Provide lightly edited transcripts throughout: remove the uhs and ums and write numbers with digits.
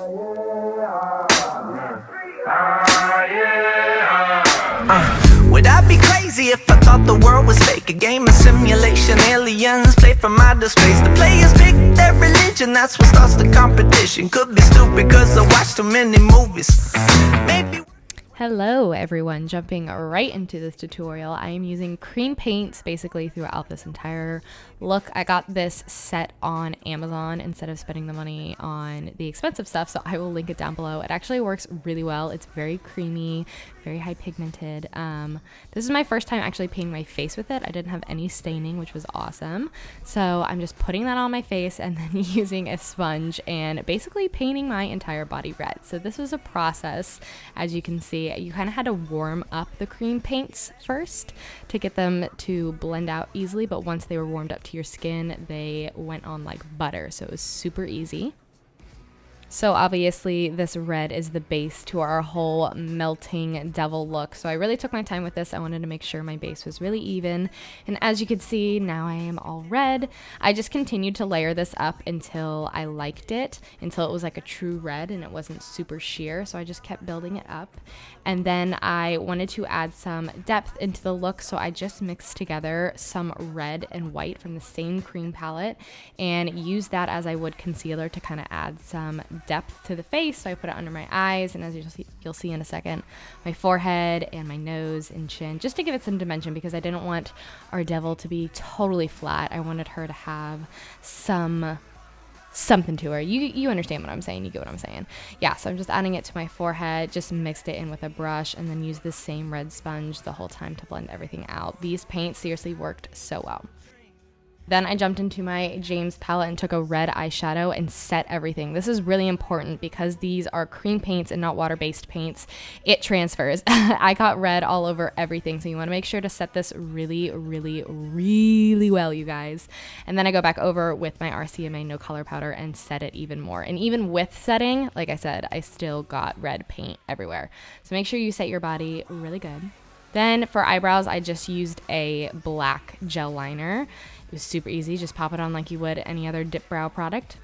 Would I be crazy if I thought the world was fake? A game of simulation, aliens play from outer space. The players pick their religion, that's what starts the competition. Could be stupid cause I watch too many movies. Maybe. Hello everyone, jumping right into this tutorial. I am using cream paints basically throughout this entire look. I got this set on Amazon instead of spending the money on the expensive stuff, so I will link it down below. It actually works really well. It's very creamy, very high pigmented. This is my first time actually painting my face with it. I didn't have any staining, which was awesome. So I'm just putting that on my face and then using a sponge and basically painting my entire body red. So this was a process, as you can see. You kind of had to warm up the cream paints first to get them to blend out easily, but once they were warmed up to your skin, they went on like butter, so it was super easy. So obviously this red is the base to our whole melting devil look. So I really took my time with this. I wanted to make sure my base was really even. And as you can see, now I am all red. I just continued to layer this up until I liked it, until it was like a true red and it wasn't super sheer. So I just kept building it up. And then I wanted to add some depth into the look. So I just mixed together some red and white from the same cream palette and used that as I would concealer to kind of add some depth to the face. So I put it under my eyes, and as you'll see in a second, my forehead and my nose and chin, just to give it some dimension, because I didn't want our devil to be totally flat. I wanted her to have something to her. You understand what I'm saying, you get what I'm saying. Yeah, so I'm just adding it to my forehead, just mixed it in with a brush, and then used the same red sponge the whole time to blend everything out. These paints seriously worked so well. Then I jumped into my James palette and took a red eyeshadow and set everything. This is really important because these are cream paints and not water-based paints. It transfers. I got red all over everything, so you want to make sure to set this really, really, really well, you guys. And then I go back over with my RCMA no color powder and set it even more. And even with setting, like I said, I still got red paint everywhere. So make sure you set your body really good. Then for eyebrows, I just used a black gel liner. It was super easy, just pop it on like you would any other dip brow product.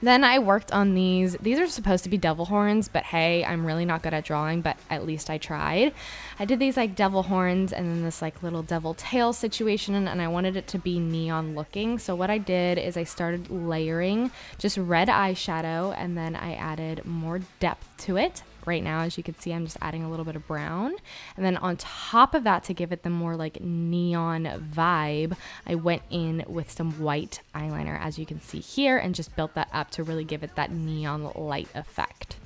Then I worked on these. These are supposed to be devil horns, but hey, I'm really not good at drawing, but at least I tried. I did these like devil horns and then this like little devil tail situation, and I wanted it to be neon looking. So what I did is I started layering just red eyeshadow, and then I added more depth to it. Right now, as you can see, I'm just adding a little bit of brown. And then on top of that, to give it the more like neon vibe, I went in with some white eyeliner, as you can see here, and just built that up to really give it that neon light effect.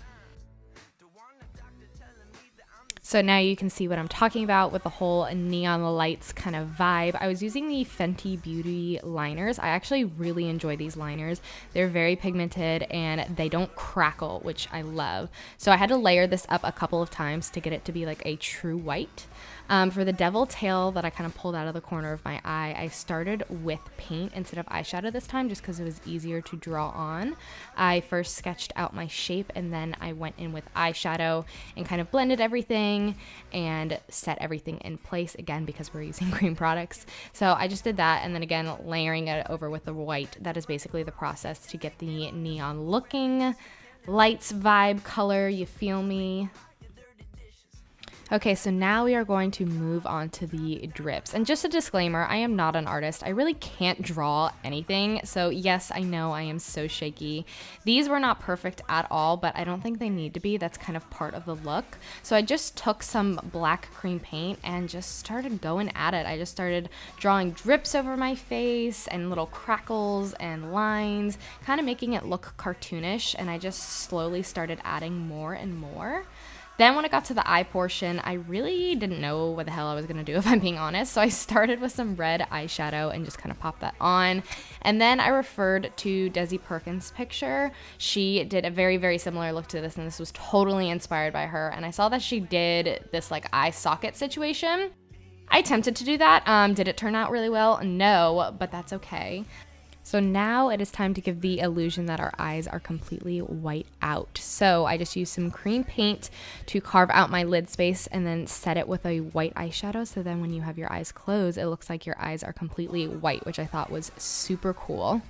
So now you can see what I'm talking about with the whole neon lights kind of vibe. I was using the Fenty Beauty liners. I actually really enjoy these liners. They're very pigmented and they don't crackle, which I love. So I had to layer this up a couple of times to get it to be like a true white. For the devil tail that I kind of pulled out of the corner of my eye, I started with paint instead of eyeshadow this time, just because it was easier to draw on. I first sketched out my shape, and then I went in with eyeshadow and kind of blended everything and set everything in place, again, because we're using cream products. So I just did that, and then again, layering it over with the white. That is basically the process to get the neon looking lights vibe color, you feel me? Okay, so now we are going to move on to the drips. And just a disclaimer, I am not an artist. I really can't draw anything. So yes, I know I am so shaky. These were not perfect at all, but I don't think they need to be. That's kind of part of the look. So I just took some black cream paint and just started going at it. I just started drawing drips over my face and little crackles and lines, kind of making it look cartoonish. And I just slowly started adding more and more. Then when it got to the eye portion, I really didn't know what the hell I was going to do, if I'm being honest. So I started with some red eyeshadow and just kind of popped that on. And then I referred to Desi Perkins' picture. She did a very, very similar look to this, and this was totally inspired by her. And I saw that she did this like eye socket situation. I attempted to do that. Did it turn out really well? No, but that's okay. So now it is time to give the illusion that our eyes are completely white out. So I just used some cream paint to carve out my lid space and then set it with a white eyeshadow. So then when you have your eyes closed, it looks like your eyes are completely white, which I thought was super cool.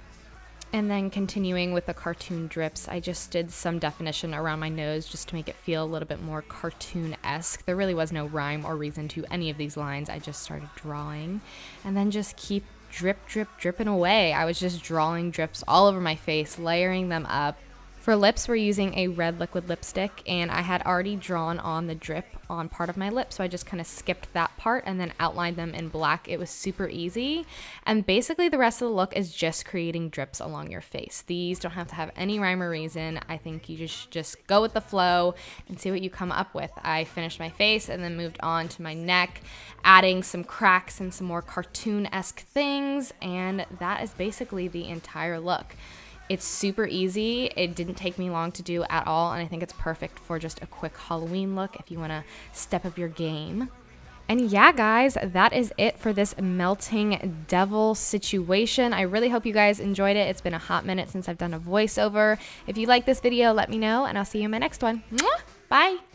And then continuing with the cartoon drips, I just did some definition around my nose just to make it feel a little bit more cartoon-esque. There really was no rhyme or reason to any of these lines. I just started drawing and then just keep dripping away. I was just drawing drips all over my face, layering them up. For lips, we're using a red liquid lipstick, and I had already drawn on the drip on part of my lip, so I just kind of skipped that part and then outlined them in black. It was super easy, and basically the rest of the look is just creating drips along your face. These don't have to have any rhyme or reason. I think you just go with the flow and see what you come up with. I finished my face and then moved on to my neck, adding some cracks and some more cartoon-esque things, and that is basically the entire look. It's super easy. It didn't take me long to do at all, and I think it's perfect for just a quick Halloween look if you want to step up your game. And yeah, guys, that is it for this melting devil situation. I really hope you guys enjoyed it. It's been a hot minute since I've done a voiceover. If you like this video, let me know, and I'll see you in my next one. Mwah! Bye!